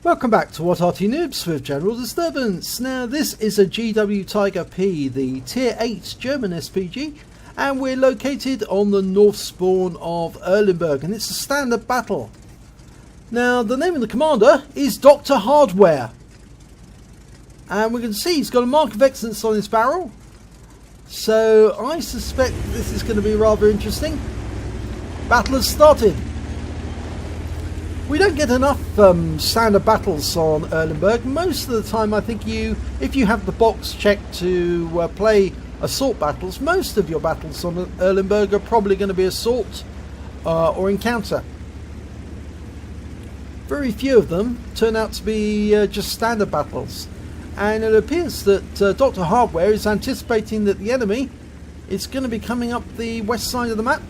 Welcome back to What Arty Noobs with General Disturbance. Now this is a GW Tiger P, the Tier 8 German SPG, and we're located on the north spawn of Erlenberg, and it's a standard battle. Now the name of the commander is DrHardware, and we can see he's got a mark of excellence on his barrel, so I suspect this is going to be rather interesting. Battle has started. We don't get enough standard battles on Erlenberg. Most of the time I think if you have the box checked to play assault battles, most of your battles on Erlenberg are probably going to be assault or encounter. Very few of them turn out to be just standard battles. And it appears that DrHardware is anticipating that the enemy is going to be coming up the west side of the map.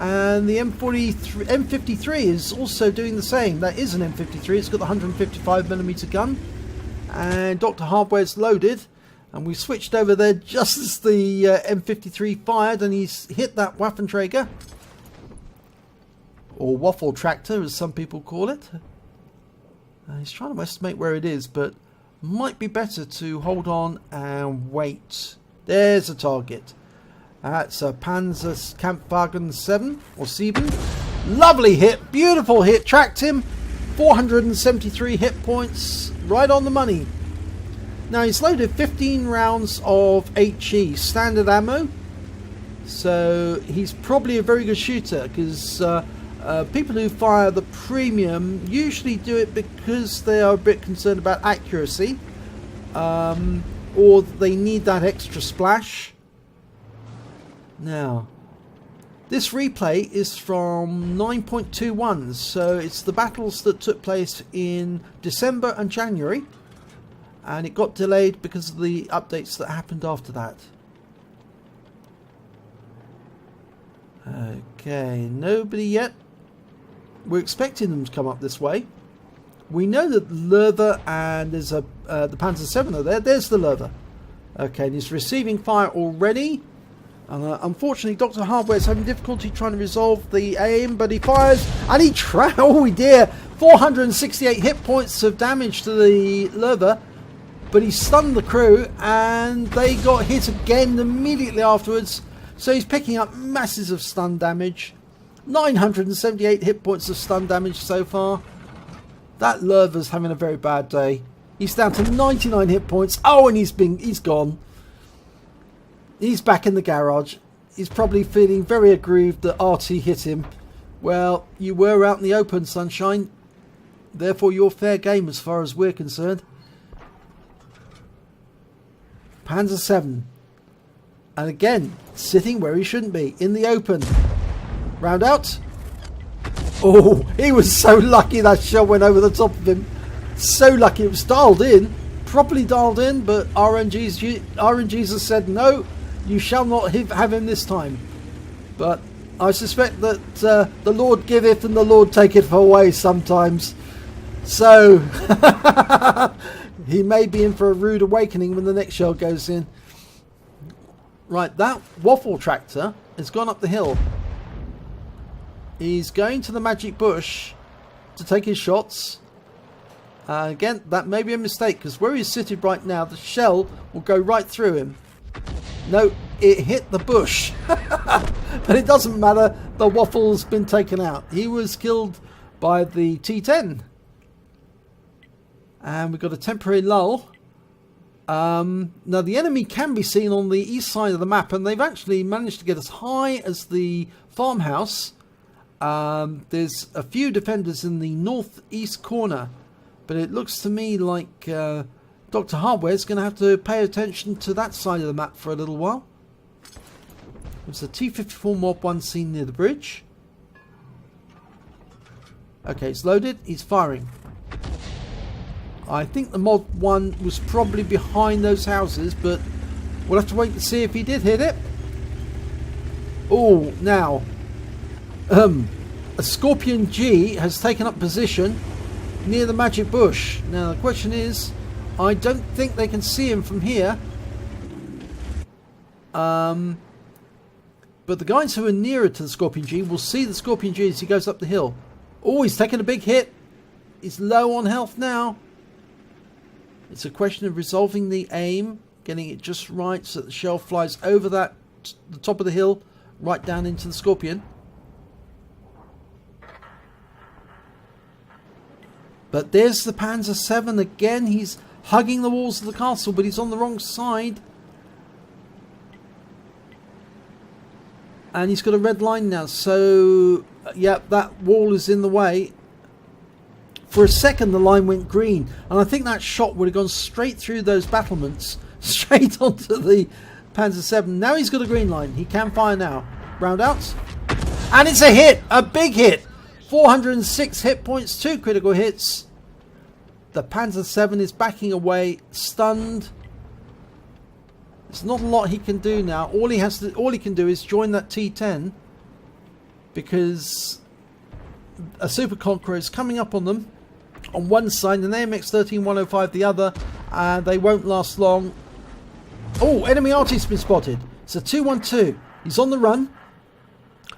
And the M53 is also doing the same. That is an M53. It's got the 155mm gun. And DrHardware's loaded. And we switched over there just as the M53 fired. And he's hit that Waffenträger. Or waffle tractor, as some people call it. He's trying to estimate where it is. But might be better to hold on and wait. There's a target. That's a Panzerkampfwagen 7 or 7. Lovely hit, beautiful hit, tracked him. 473 hit points, right on the money. Now he's loaded 15 rounds of HE standard ammo, so he's probably a very good shooter, because people who fire the premium usually do it because they are a bit concerned about accuracy, or they need that extra splash. Now, this replay is from 9.21, so it's the battles that took place in December and January, and it got delayed because of the updates that happened after that. Okay, nobody yet. We're expecting them to come up this way. We know that Lerver and there's the Panzer 7 are there. There's the Lerver. Okay, and he's receiving fire already. And unfortunately, DrHardware is having difficulty trying to resolve the aim, but he fires, and he oh dear, 468 hit points of damage to the Lerver, but he stunned the crew, and they got hit again immediately afterwards, so he's picking up masses of stun damage. 978 hit points of stun damage so far. That Lerver's having a very bad day. He's down to 99 hit points. Oh, and he's gone. He's back in the garage. He's probably feeling very aggrieved that Arty hit him. Well, you were out in the open, sunshine. Therefore, you're fair game as far as we're concerned. Panzer 7. And again, sitting where he shouldn't be, in the open. Round out. Oh, he was so lucky that shell went over the top of him. So lucky. It was dialed in. Properly dialed in, but RNGs has said no. You shall not have him this time. But I suspect that the Lord giveth and the Lord taketh away sometimes. So he may be in for a rude awakening when the next shell goes in. Right, that waffle tractor has gone up the hill. He's going to the magic bush to take his shots. Again, that may be a mistake, because where he's sitting right now, the shell will go right through him. No, it hit the bush. But it doesn't matter. The waffle's been taken out. He was killed by the T10. And we've got a temporary lull. Now, the enemy can be seen on the east side of the map, and they've actually managed to get as high as the farmhouse. There's a few defenders in the northeast corner. But it looks to me like DrHardware is going to have to pay attention to that side of the map for a little while. There's a T-54 Mob 1 seen near the bridge. Okay, it's loaded. He's firing. I think the Mob 1 was probably behind those houses, but we'll have to wait and see if he did hit it. Oh, now. A Scorpion G has taken up position near the magic bush. Now the question is, I don't think they can see him from here. But the guys who are nearer to the Scorpion G will see the Scorpion G as he goes up the hill. Oh, he's taken a big hit. He's low on health now. It's a question of resolving the aim, getting it just right so that the shell flies over the top of the hill, right down into the Scorpion. But there's the Panzer VII again. He's hugging the walls of the castle, but he's on the wrong side. And he's got a red line now. So, yeah, that wall is in the way. For a second, the line went green. And I think that shot would have gone straight through those battlements, straight onto the Panzer VII. Now he's got a green line. He can fire now. Round out. And it's a hit! A big hit! 406 hit points, 2 critical hits. The Panzer VII is backing away, stunned. There's not a lot he can do now. All he can do is join that T10, because a Super Conqueror is coming up on them on one side and an AMX-13-105 the other, and they won't last long. Oh, enemy Arty's been spotted. It's a 212. He's on the run.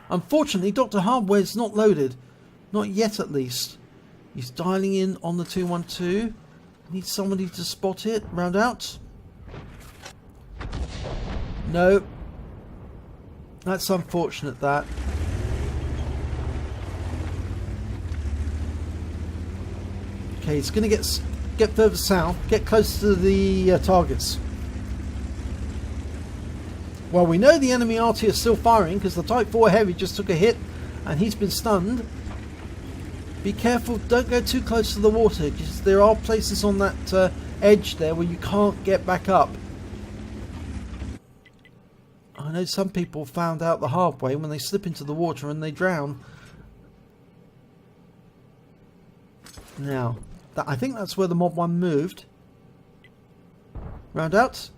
Unfortunately, DrHardware is not loaded. Not yet, at least. He's dialing in on the 212. Needs somebody to spot it. Round out. No. That's unfortunate, that. Okay, he's going to get further south. Get close to the targets. Well, we know the enemy Arty is still firing because the Type 4 Heavy just took a hit and he's been stunned. Be careful, don't go too close to the water, because there are places on that edge there where you can't get back up. I know some people found out the hard way when they slip into the water and they drown. Now, I think that's where the Mod 1 moved. Round out.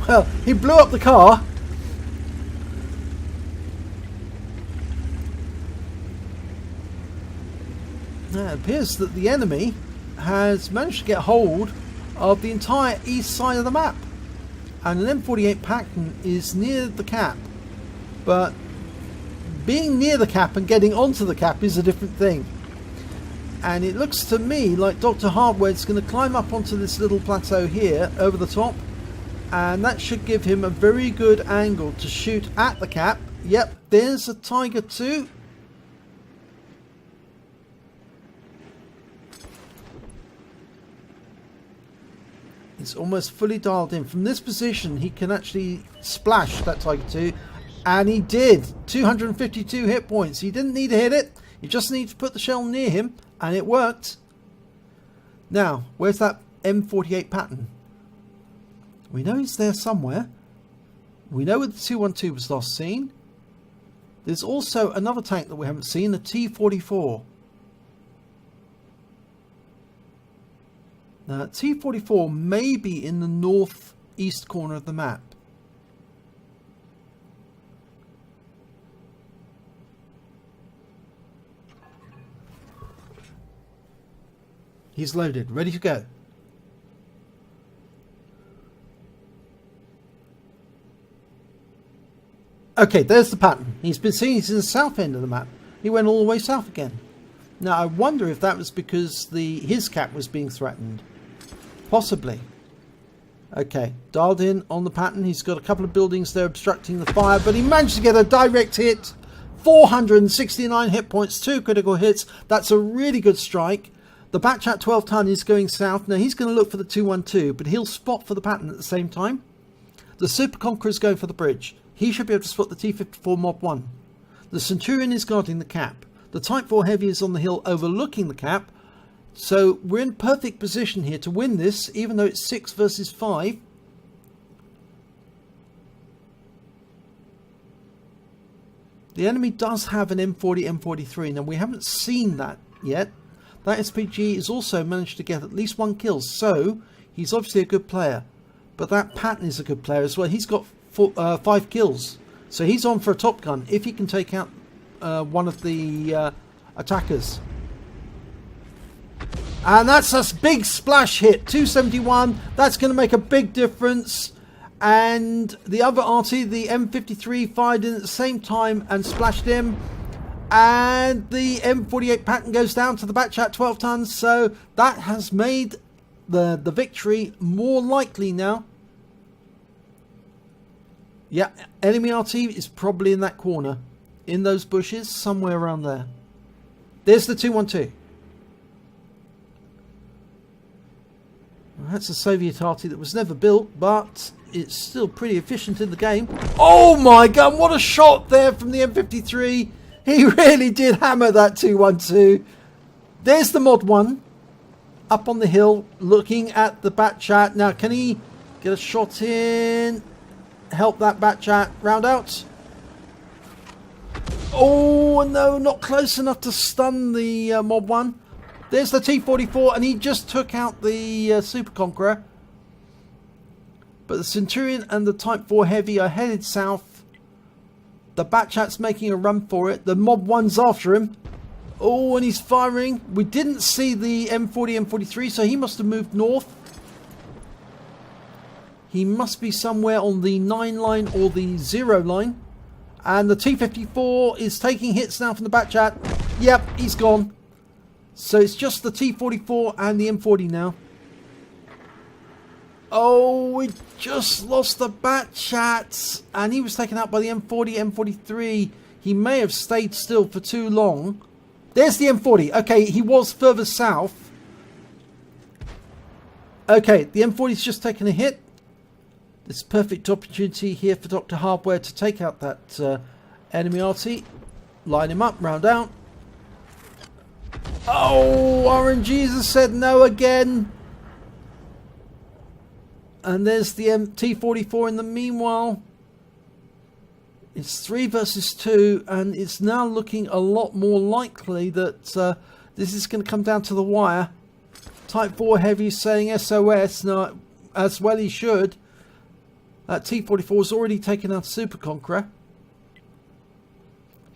Well, he blew up the car. Now, it appears that the enemy has managed to get hold of the entire east side of the map. And an M48 Patton is near the cap. But being near the cap and getting onto the cap is a different thing. And it looks to me like DrHardware is going to climb up onto this little plateau here over the top. And that should give him a very good angle to shoot at the cap. Yep, there's a Tiger 2. It's almost fully dialed in. From this position, he can actually splash that Tiger 2. And he did. 252 hit points. He didn't need to hit it. He just needed to put the shell near him. And it worked. Now, where's that M48 Patton? We know he's there somewhere. We know where the 212 was last seen. There's also another tank that we haven't seen, a T44. Now, T44 may be in the northeast corner of the map. He's loaded, ready to go. Okay, there's the Patton. He's been seen. He's in the south end of the map. He went all the way south again. Now, I wonder if that was because his cap was being threatened. Possibly. Okay, dialed in on the Patton. He's got a couple of buildings there obstructing the fire, but he managed to get a direct hit. 469 hit points, 2 critical hits. That's a really good strike. The Batchat 12 ton is going south. Now, he's going to look for the 212, but he'll spot for the Patton at the same time. The Super Conqueror is going for the bridge. He should be able to spot the T-54 Mod 1. The Centurion is guarding the cap. The Type 4 Heavy is on the hill overlooking the cap. So we're in perfect position here to win this, even though it's 6 versus 5. The enemy does have an M40, M43. Now, we haven't seen that yet. That SPG has also managed to get at least 1 kill. So he's obviously a good player. But that Patton is a good player as well. He's got 5 kills. So he's on for a top gun if he can take out one of the attackers. And that's a big splash hit. 271. That's going to make a big difference. And the other Arty, the M53, fired in at the same time and splashed him. And the M48 pattern goes down to the batch at 12 tons. So that has made the victory more likely now. Yeah, enemy RT is probably in that corner. In those bushes, somewhere around there. There's the 212. Well, that's a Soviet Arty that was never built, but it's still pretty efficient in the game. Oh my god, what a shot there from the M53. He really did hammer that 212. There's the Mod 1 up on the hill looking at the bat chat. Now, can he get a shot in? Help that bat chat round out. Oh, no, not close enough to stun the Mod 1. There's the T-44, and he just took out the Super Conqueror. But the Centurion and the Type 4 Heavy are headed south. The Batchat's making a run for it. The Mod 1's after him. Oh, and he's firing. We didn't see the M40, M43, so he must have moved north. He must be somewhere on the 9 line or the 0 line. And the T-54 is taking hits now from the Batchat. Yep, he's gone. So it's just the T-44 and the M40 now. Oh, we just lost the Batchat. And he was taken out by the M40, M43. He may have stayed still for too long. There's the M40. Okay, he was further south. Okay, the M40's just taken a hit. This perfect opportunity here for DrHardware to take out that enemy RT. Line him up, round out. Oh, RNGs has said no again. And there's the T-44 in the meanwhile. It's 3 versus 2, and it's now looking a lot more likely that this is going to come down to the wire. Type 4 Heavy saying SOS, now, as well he should. T-44 has already taken out a Super Conqueror.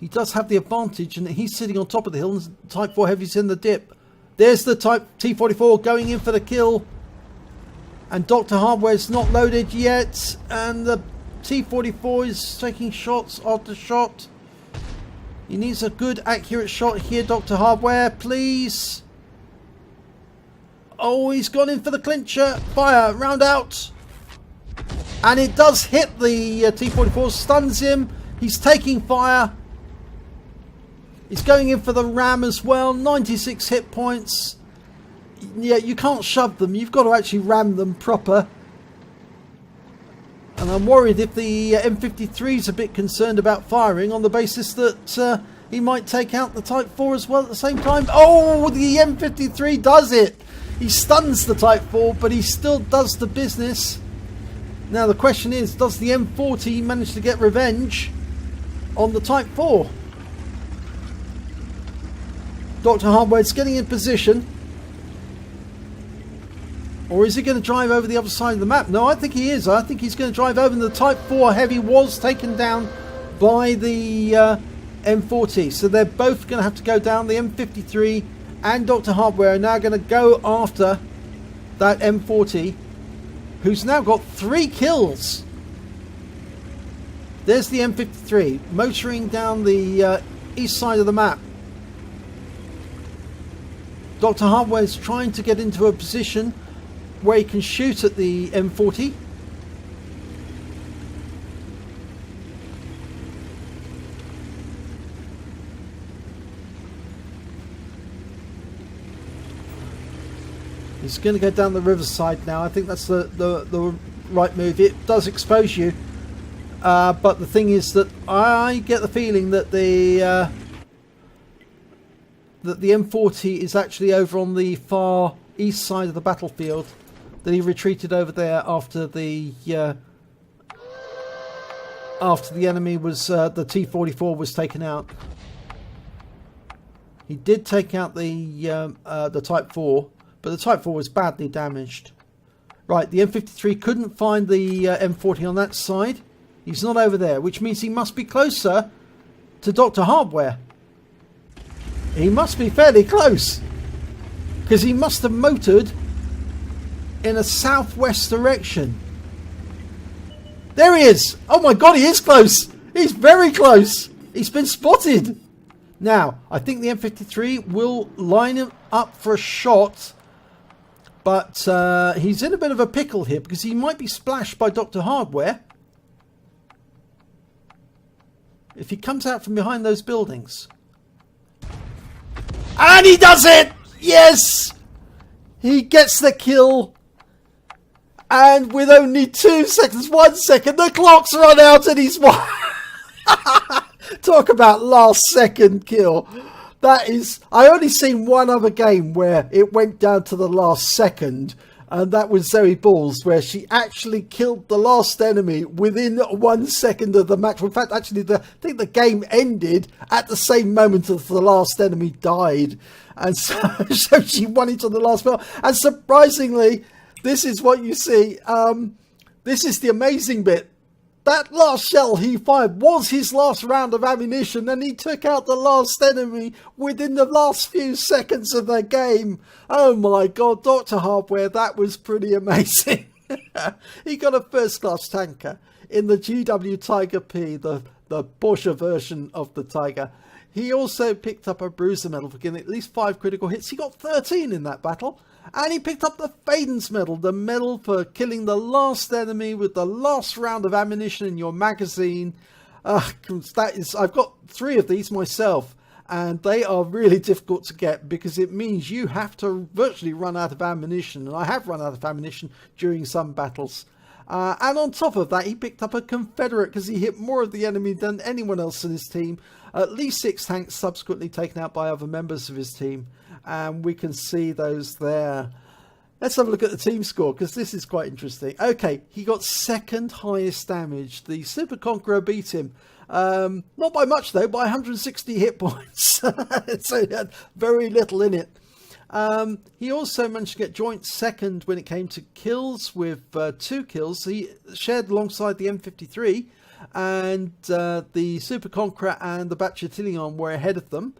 He does have the advantage, and he's sitting on top of the hill, and Type 4 Heavy's in the dip. There's the Type T-44 going in for the kill. And DrHardware's not loaded yet, and the T-44 is taking shots after shot. He needs a good, accurate shot here, DrHardware, please. Oh, he's gone in for the clincher. Fire, round out. And it does hit the T-44, stuns him. He's taking fire. He's going in for the RAM as well. 96 hit points. Yeah, you can't shove them. You've got to actually ram them proper. And I'm worried if the M53 is a bit concerned about firing on the basis that he might take out the Type 4 as well at the same time. Oh, the M53 does it. He stuns the Type 4, but he still does the business. Now the question is, does the M40 manage to get revenge on the Type 4? DrHardware's getting in position. Or is he going to drive over the other side of the map? No, I think he is. I think he's going to drive over, and the Type 4 Heavy was taken down by the M40. So they're both going to have to go down. The M53 and DrHardware are now going to go after that M40, who's now got 3 kills. There's the M53 motoring down the east side of the map. DrHardware is trying to get into a position where he can shoot at the M40. He's going to go down the riverside now. I think that's the right move. It does expose you, but the thing is that I get the feeling that the M40 is actually over on the far east side of the battlefield. That he retreated over there after the enemy was the T-44 was taken out. He did take out the Type 4, but the Type 4 was badly damaged. Right, the M53 couldn't find the M40 on that side. He's not over there, which means he must be closer to DrHardware. He must be fairly close, because he must have motored in a southwest direction. There he is. Oh my god, he is close. He's very close. He's been spotted. Now, I think the M53 will line him up for a shot, but he's in a bit of a pickle here because he might be splashed by DrHardware if he comes out from behind those buildings. And he does it! Yes! He gets the kill. And with only 2 seconds, 1 second, the clock's run out and he's won. Talk about last second kill. That is, I only seen one other game where it went down to the last second, and that was Zoe Balls, where she actually killed the last enemy within 1 second of the match. In fact, actually, I think the game ended at the same moment as the last enemy died, and so she won it on the last bell. And surprisingly, this is what you see. This is the amazing bit. That last shell he fired was his last round of ammunition, and he took out the last enemy within the last few seconds of the game. Oh my god, DrHardware, that was pretty amazing. He got a first-class tanker in the GW Tiger P, the Porsche version of the Tiger. He also picked up a Bruiser medal for getting at least 5 critical hits. He got 13 in that battle. And he picked up the Fadin's medal, the medal for killing the last enemy with the last round of ammunition in your magazine. I've got 3 of these myself, and they are really difficult to get because it means you have to virtually run out of ammunition. And I have run out of ammunition during some battles. And on top of that, he picked up a Confederate because he hit more of the enemy than anyone else in his team. At least 6 tanks subsequently taken out by other members of his team. And we can see those there. Let's have a look at the team score because this is quite interesting. Okay, he got 2nd highest damage. The Super Conqueror beat him. Not by much though, by 160 hit points. So he had very little in it. He also managed to get joint 2nd when it came to kills with 2 kills. He shared alongside the M53, and the Super Conqueror and the Batchatillon were ahead of them.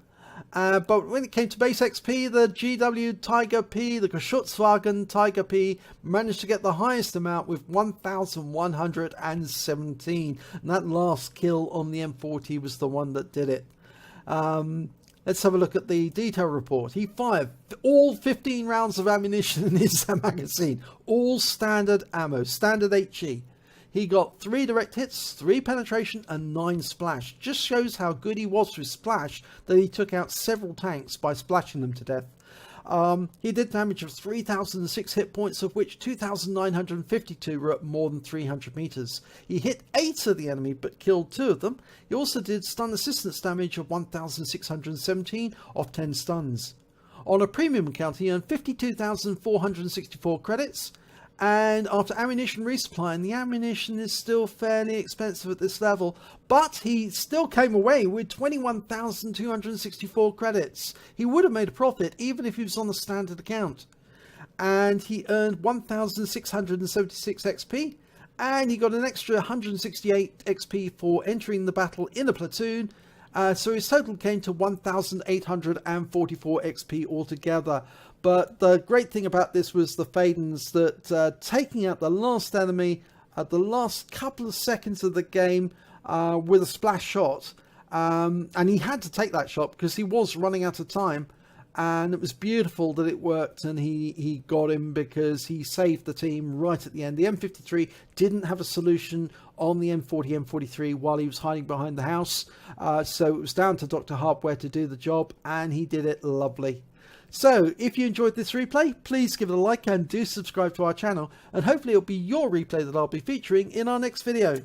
But when it came to base XP, the GW Tiger P, the Geschutzwagen Tiger P, managed to get the highest amount with 1,117. And that last kill on the M40 was the one that did it. Let's have a look at the detail report. He fired all 15 rounds of ammunition in his magazine. All standard ammo, standard HE. He got 3 direct hits, 3 penetration, and 9 splash. Just shows how good he was with splash, that he took out several tanks by splashing them to death. He did damage of 3,006 hit points, of which 2,952 were at more than 300 meters. He hit 8 of the enemy, but killed 2 of them. He also did stun assistance damage of 1,617 off 10 stuns. On a premium account, he earned 52,464 credits. And after ammunition resupply, and the ammunition is still fairly expensive at this level, but he still came away with 21,264 credits. He would have made a profit even if he was on the standard account. And he earned 1,676 XP, and he got an extra 168 XP for entering the battle in a platoon. So his total came to 1,844 XP altogether. But the great thing about this was the Fadins, that taking out the last enemy at the last couple of seconds of the game with a splash shot. And he had to take that shot because he was running out of time. And it was beautiful that it worked, and he got him because he saved the team right at the end. The M53 didn't have a solution on the M40, M43 while he was hiding behind the house. So it was down to DrHardware to do the job, and he did it lovely. So, if you enjoyed this replay, please give it a like and do subscribe to our channel, and hopefully it'll be your replay that I'll be featuring in our next video.